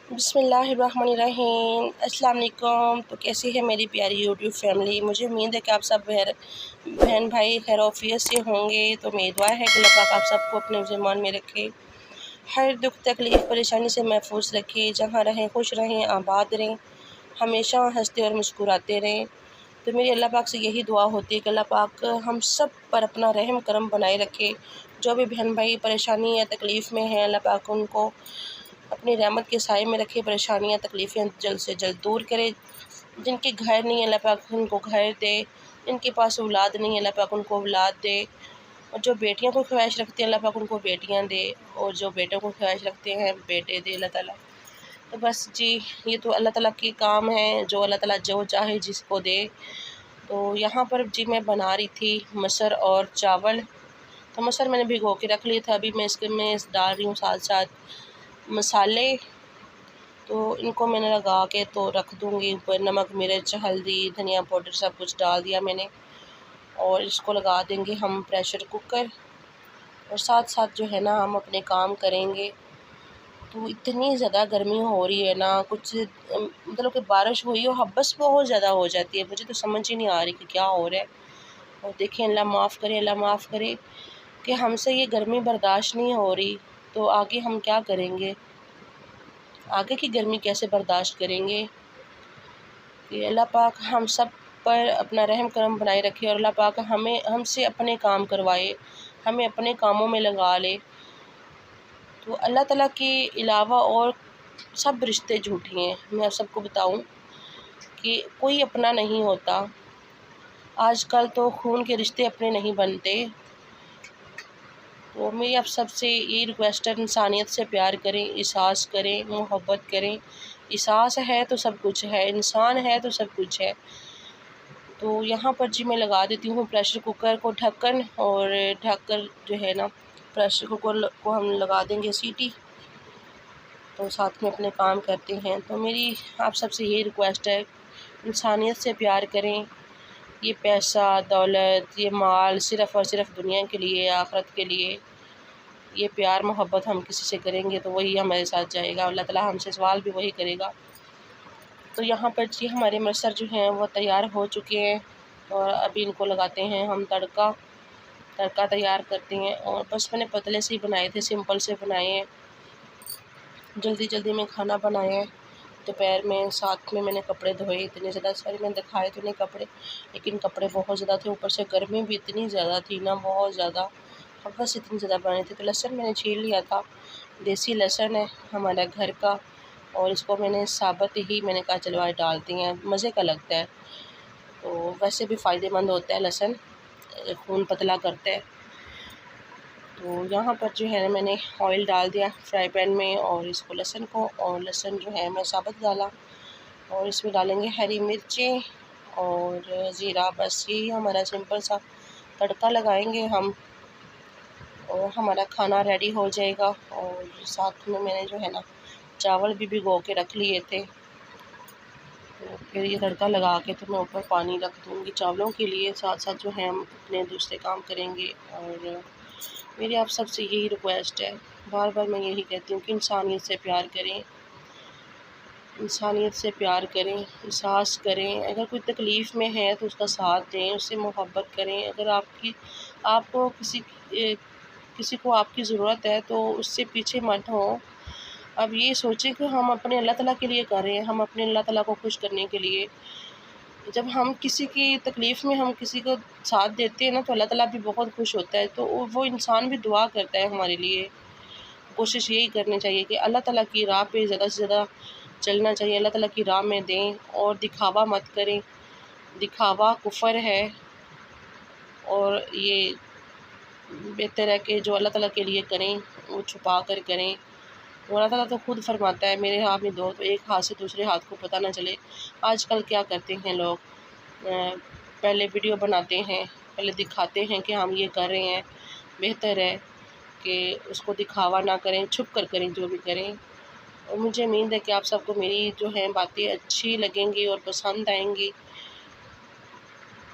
बिस्मिल्लाहिर्रहमानिर्रहीम। अस्सलाम वालेकुम। तो कैसी है मेरी प्यारी यूट्यूब फैमिली। मुझे उम्मीद है कि आप सब बहन भाई खैर आफियत से होंगे। तो मेरी दुआ है कि अल्लाह पाक आप सबको अपने ज़मान में रखे, हर दुख तकलीफ़ परेशानी से महफूज रखे, जहाँ रहें खुश रहें, आबाद रहें, हमेशा हंसते और मुस्कुराते रहें। तो मेरी अल्लाह पाक से यही दुआ होती है कि अल्लाह पाक हम सब पर अपना रहम करम बनाए रखे। जो भी बहन भाई परेशानी या तकलीफ़ में हैं, अल्लाह पाक उनको अपनी रहमत के साए में रखे, परेशानियाँ तकलीफ़ें जल्द से जल्द दूर करे। जिनके घर नहीं है, अल्लाह पाक उनको घर दे। जिनके पास औलाद नहीं है, अल्लाह पाक उनको औलाद दे। और जो बेटियों को ख्वाहिश रखते हैं, अल्लाह पाक उनको बेटियाँ दे। और जो बेटों को ख्वाहिश रखते हैं, बेटे दे अल्लाह ताला। तो बस जी, ये तो अल्लाह ताला के काम हैं, जो अल्लाह ताला जो चाहे जिसको दे। तो यहाँ पर जी मैं बना रही थी मसर और चावल। तो मसर मैंने भिगो के रख लिए था, अभी मैं इसमें डाल रही हूँ साथ साथ मसाले। तो इनको मैंने लगा के तो रख दूँगी ऊपर, नमक मिर्च हल्दी धनिया पाउडर सब कुछ डाल दिया मैंने। और इसको लगा देंगे हम प्रेशर कुकर, और साथ साथ जो है ना हम अपने काम करेंगे। तो इतनी ज़्यादा गर्मी हो रही है ना, कुछ मतलब कि बारिश हुई हो हब्बस बहुत ज़्यादा हो जाती है। मुझे तो समझ ही नहीं आ रही कि क्या हो रहा है। और देखिए अल्लाह माफ़ करे, अल्लाह माफ़ करे कि हमसे ये गर्मी बर्दाश्त नहीं हो रही। तो आगे हम क्या करेंगे, आगे की गर्मी कैसे बर्दाश्त करेंगे। कि अल्लाह पाक हम सब पर अपना रहम करम बनाए रखे, और अल्लाह पाक हमसे अपने काम करवाए, हमें अपने कामों में लगा ले। तो अल्लाह ताला के अलावा और सब रिश्ते झूठे हैं। मैं आप सबको बताऊं कि कोई अपना नहीं होता। आजकल तो खून के रिश्ते अपने नहीं बनते। तो मेरी आप सबसे यही रिक्वेस्ट है, इंसानियत से प्यार करें, एहसास करें, मोहब्बत करें। एहसास है तो सब कुछ है, इंसान है तो सब कुछ है। तो यहाँ पर जी मैं लगा देती हूँ प्रेशर कुकर को ढक्कन, और ढककर जो है ना प्रेशर कुकर को हम लगा देंगे सीटी। तो साथ में अपने काम करते हैं। तो मेरी आप सबसे यही रिक्वेस्ट है, इंसानियत से प्यार करें। ये पैसा दौलत ये माल सिर्फ़ और सिर्फ दुनिया के लिए, आखिरत के लिए। ये प्यार मोहब्बत हम किसी से करेंगे तो वही हमारे साथ जाएगा, अल्लाह ताला हमसे सवाल भी वही करेगा। तो यहाँ पर जी हमारे मसर जो हैं वो तैयार हो चुके हैं, और अभी इनको लगाते हैं हम तड़का तैयार करते हैं। और बस मैंने पतले से ही बनाए थे, सिंपल से बनाए हैं, जल्दी जल्दी में खाना बनाया है। दोपहर में साथ में मैंने कपड़े धोए, इतने ज़्यादा सारे मैंने दिखाए तो नहीं कपड़े, लेकिन कपड़े बहुत ज़्यादा थे। ऊपर से गर्मी भी इतनी ज़्यादा थी ना, बहुत ज़्यादा, और बस इतनी ज़्यादा बनाए थे। तो लहसुन मैंने छील लिया था, देसी लहसुन है हमारा घर का, और इसको मैंने साबुत ही मैंने कहा चलो आज डालती हैं, मज़े का लगता है। तो वैसे भी फ़ायदेमंद होता है लहसुन, खून पतला करता है। तो यहाँ पर जो है मैंने ऑयल डाल दिया फ्राई पैन में, और इसको लहसुन को, और लहसुन जो है मैं साबुत डाला। और इसमें डालेंगे हरी मिर्चें और ज़ीरा। बस यही हमारा सिंपल सा तड़का लगाएंगे हम, और हमारा खाना रेडी हो जाएगा। और साथ में मैंने जो है ना चावल भी भिगो के रख लिए थे। तो फिर ये तड़का लगा के तो मैं ऊपर पानी रख दूँगी चावलों के लिए, साथ साथ जो है हम अपने दूसरे काम करेंगे। और मेरी आप सबसे यही रिक्वेस्ट है, बार बार मैं यही कहती हूँ कि इंसानियत से प्यार करें, इंसानियत से प्यार करें, एहसास करें। अगर कोई तकलीफ़ में है तो उसका साथ दें, उससे मोहब्बत करें। अगर आपको किसी को आपकी ज़रूरत है तो उससे पीछे मत हों। अब ये सोचें कि हम अपने अल्लाह ताला के लिए कर रहे हैं, हम अपने अल्लाह ताला को खुश करने के लिए। जब हम किसी की तकलीफ़ में हम किसी को साथ देते हैं ना, तो अल्लाह ताला भी बहुत खुश होता है। तो वो इंसान भी दुआ करता है हमारे लिए। कोशिश यही करनी चाहिए कि अल्लाह ताला की राह पे ज़्यादा से ज़्यादा चलना चाहिए, अल्लाह ताला की राह में दें, और दिखावा मत करें। दिखावा कुफ़र है, और ये बेहतर है कि जो अल्लाह ताला के लिए करें वो छुपा कर करें। और अल्लाह ताला तो खुद फरमाता है, मेरे हाथ में दो तो एक हाथ से दूसरे हाथ को पता ना चले। आजकल क्या करते हैं लोग, पहले वीडियो बनाते हैं, पहले दिखाते हैं कि हम ये कर रहे हैं। बेहतर है कि उसको दिखावा ना करें, छुप कर करें जो भी करें। और मुझे उम्मीद है कि आप सबको मेरी जो है बातें अच्छी लगेंगी और पसंद आएंगी।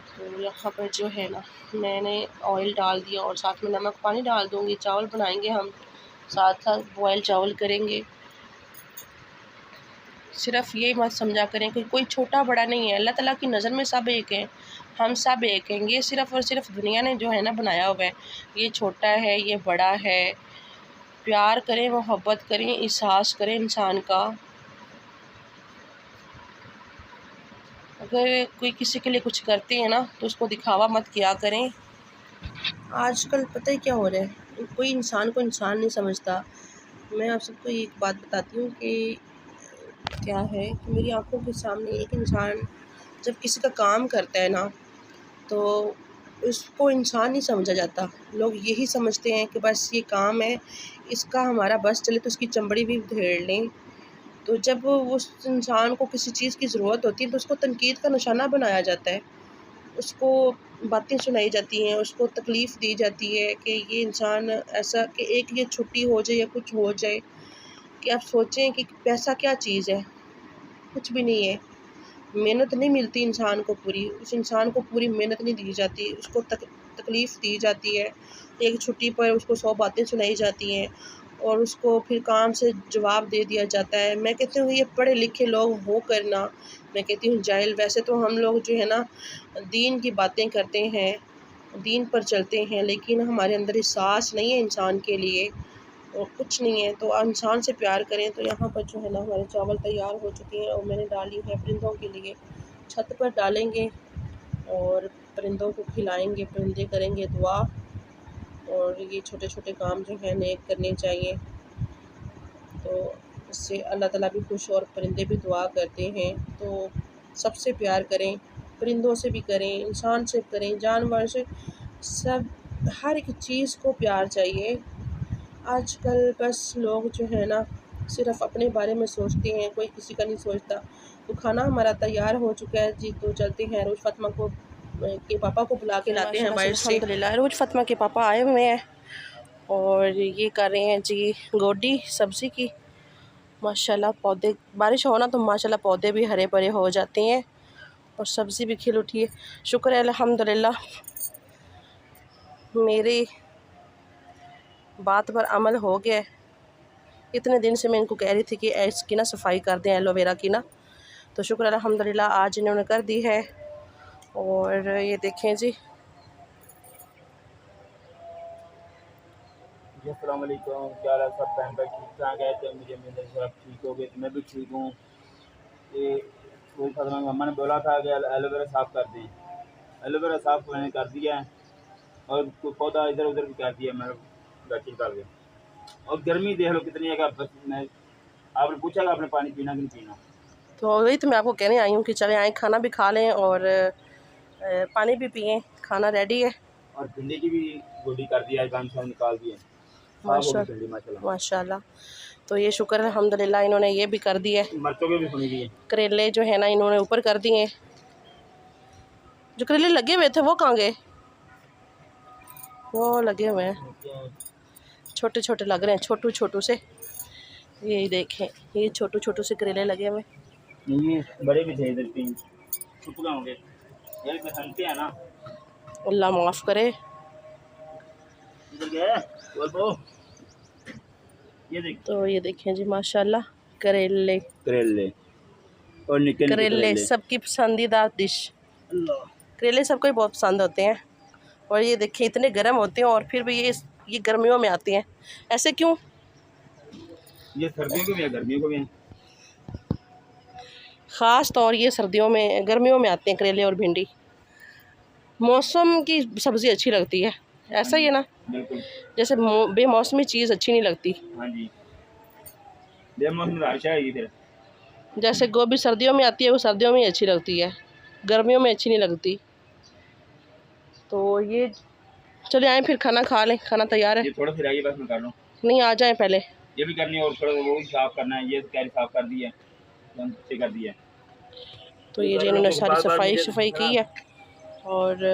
तो यहाँ पर जो है ना मैंने ऑयल डाल दिया, और साथ में नमक पानी डाल दूँगी। चावल बनाएंगे हम, साथ साथ बॉयल चावल करेंगे। सिर्फ़ ये मत समझा करें कि कोई छोटा बड़ा नहीं है, अल्लाह ताला की नज़र में सब एक हैं, हम सब एक हैं। ये सिर्फ़ और सिर्फ दुनिया ने जो है ना बनाया हुआ है, ये छोटा है, ये बड़ा है। प्यार करें, मोहब्बत करें, एहसास करें इंसान का। अगर कोई किसी के लिए कुछ करते हैं ना तो उसको दिखावा मत किया करें। आजकल पता है क्या हो रहा है, कोई इंसान को इंसान नहीं समझता। मैं आप सबको एक बात बताती हूँ कि क्या है कि मेरी आंखों के सामने एक इंसान जब किसी का काम करता है ना तो उसको इंसान नहीं समझा जाता। लोग यही समझते हैं कि बस ये काम है, इसका हमारा बस चले तो उसकी चमड़ी भी उधेड़ लें। तो जब उस इंसान को किसी चीज़ की ज़रूरत होती है तो उसको तनकीद का निशाना बनाया जाता है, उसको बातें सुनाई जाती हैं, उसको तकलीफ़ दी जाती है कि ये इंसान ऐसा कि एक ये छुट्टी हो जाए या कुछ हो जाए कि आप सोचें कि पैसा क्या चीज़ है, कुछ भी नहीं है। मेहनत नहीं मिलती इंसान को पूरी, उस इंसान को पूरी मेहनत नहीं दी जाती, उसको तकलीफ़ दी जाती है। एक छुट्टी पर उसको 100 बातें सुनाई जाती हैं और उसको फिर काम से जवाब दे दिया जाता है। मैं कहती हूँ ये पढ़े लिखे लोग हो कर ना, मैं कहती हूँ जाहिल। वैसे तो हम लोग जो है ना दीन की बातें करते हैं, दीन पर चलते हैं, लेकिन हमारे अंदर एहसास नहीं है इंसान के लिए और कुछ नहीं है। तो इंसान से प्यार करें। तो यहाँ पर जो है ना हमारे चावल तैयार हो चुके हैं और मैंने डाली है परिंदों के लिए, छत पर डालेंगे और परिंदों को खिलाएंगे, परिंदे करेंगे दुआ। और ये छोटे छोटे काम जो है नेक करने चाहिए, तो इससे अल्लाह ताला भी खुश और परिंदे भी दुआ करते हैं। तो सबसे प्यार करें, परिंदों से भी करें, इंसान से करें, जानवर से, सब हर एक चीज़ को प्यार चाहिए। आजकल बस लोग जो है ना सिर्फ़ अपने बारे में सोचते हैं, कोई किसी का नहीं सोचता। तो खाना हमारा तैयार हो चुका है जी, तो चलते हैं। रोज़ फ़ातिमा को के पापा को बुला के लाते हैं बाहर से। अल्हम्दुलिल्लाह रोज़ फ़ातिमा के पापा आए हुए हैं और ये कर रहे हैं जी गोडी सब्ज़ी की। माशाल्लाह पौधे, बारिश हो ना तो माशाल्लाह पौधे भी हरे भरे हो जाते हैं और सब्ज़ी भी खिल उठी है। शुक्र है अल्हम्दुलिल्लाह, मेरी बात पर अमल हो गया है। इतने दिन से मैं इनको कह रही थी कि इसकी ना सफाई कर दें एलोवेरा की ना, तो शुक्र अल्हम्दुलिल्लाह आज इन्होंने कर दी है। और ये देखें जी, जी अस्सलाम वालेकुम, क्या हाल है सब बहन भाई, ठीक ठाक है? तो मुझे उम्मीद है सब ठीक हो गए, तो मैं भी ठीक हूँ। ये कोई फातिमा की मम्मा ने बोला था कि एलोवेरा साफ़ कर दें, एलोवेरा साफ़ मैंने कर दिया है और कोई पौधा इधर उधर भी कर दिया मैंने बैठी कर के। और गर्मी देख लो कितनी है, बस मैं आपने पूछा कि आपने पानी पीना कि नहीं पीना, तो वही तो मैं आपको कहने आई हूँ कि चले आए, खाना भी खा लें और पानी भी पिएँ। खाना रेडी है और भिंडी की भी गोडी कर दिया है, गांठ से निकाल दिए, साफ हो गई भिंडी माशाल्लाह माशाल्लाह। तो ये शुक्र है अल्हम्दुलिल्लाह, इन्होंने ये भी कर दिया है। मिर्चों की भी सुनी गई है। करेले जो है ना इन्होंने ऊपर कर दिए, जो करेले लगे हुए थे वो कहाँ गए? वो लगे हुए हैं, छोटे छोटे लग रहे हैं, छोटू छोटू से। ये देखें, ये छोटू छोटू से करेले लगे हुए। ये बड़े भी थे इधर, 3 छुप गए होंगे, ये बसंती है ना। अल्लाह माफ़ करे। इधर गए बोल बो, ये देख तो ये देखें जी माशाल्लाह करेले, करेले और निके निके करेले करेले। सबकी पसंदीदा डिश। अल्लाह, करेले सबको ही बहुत पसंद होते हैं और ये देखिए इतने गर्म होते हैं और फिर भी ये गर्मियों में आती हैं, ऐसे क्यों? ये सर्दियों के भी है गर्मियों के भी हैं। ख़ास तौर ये सर्दियों में, गर्मियों में आते हैं करेले और भिंडी। मौसम की सब्ज़ी अच्छी लगती है, ऐसा ही है ना, बिल्कुल, जैसे बेमौसमी चीज़ अच्छी नहीं लगती। हाँ जी, बेमौसम बारिश है इधर। जैसे गोभी सर्दियों में आती है, वो सर्दियों में ही अच्छी लगती है, गर्मियों में अच्छी नहीं लगती। तो ये चले आए फिर खाना खा लें, खाना तैयार है। ये थोड़ा सा रहिए, बस मैं कर लूँ, नहीं आ जाएं पहले। ये भी करनी है और थोड़ा वो भी साफ करना है। ये कैरी साफ कर दी है, से कर दिया है। तो ये ये कर जी लो इन्होंने तो सारी बार बार सफाई मुझे सफाई की है और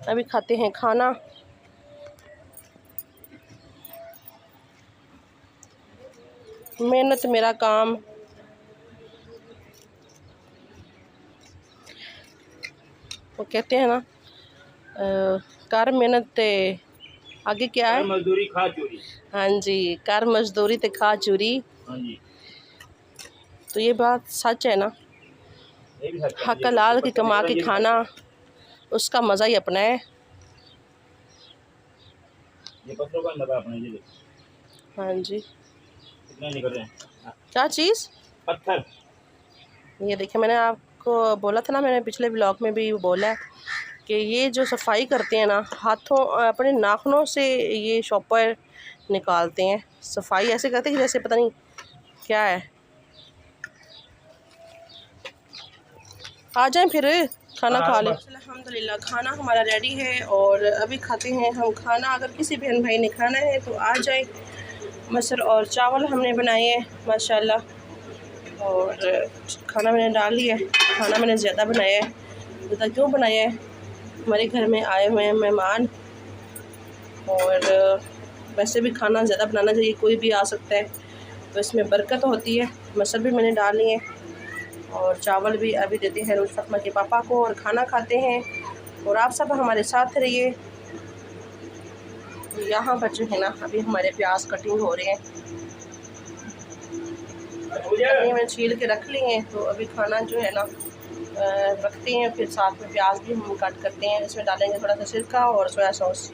अभी खाते हैं खाना। मेहनत मेरा काम, वो कहते हैं ना कर मेहनत ते आगे क्या है? मजदूरी खा चोरी। हाँ जी, कर मजदूरी ते खा चूरी। हाँ जी, तो ये बात सच है ना, ये भी सच है। हक हलाल की कमा के खाना उसका मज़ा ही अपना है। ये पत्थरों का मजा अपना, ये देखो हाँ जी, कितने निकल रहे हैं क्या चीज़? पत्थर। ये देखिए, मैंने आपको बोला था ना, मैंने पिछले ब्लॉग में भी बोला है कि ये जो सफाई करते हैं ना, हाथों अपने नाखूनों से ये शॉपर निकालते हैं, सफाई ऐसे करते हैं कि जैसे पता नहीं क्या है। आ जाएं फिर खाना खा लें। अल्हम्दुलिल्लाह खाना हमारा रेडी है और अभी खाते हैं हम खाना। अगर किसी बहन भाई ने खाना है तो आ जाए। मसर और चावल हमने बनाए हैं माशाल्लाह, और खाना मैंने डाल लिया है। खाना मैंने ज़्यादा बनाया है। ज़्यादा क्यों बनाया है? हमारे घर में आए हुए हैं मेहमान, और वैसे भी खाना ज़्यादा बनाना चाहिए, कोई भी आ सकता है तो इसमें बरकत होती है। मसर भी मैंने डाल लिए और चावल भी अभी देते हैं रोज़ फातिमा के पापा को, और खाना खाते हैं। और आप सब हमारे साथ रहिए। यहाँ पर जो है ना, अभी हमारे प्याज कटिंग हो रहे हैं, मैंने छील के रख लिए हैं। तो अभी खाना जो है ना रखते हैं, फिर साथ में प्याज भी हम कट करते हैं। इसमें डालेंगे थोड़ा सा सिरका और सोया सॉस।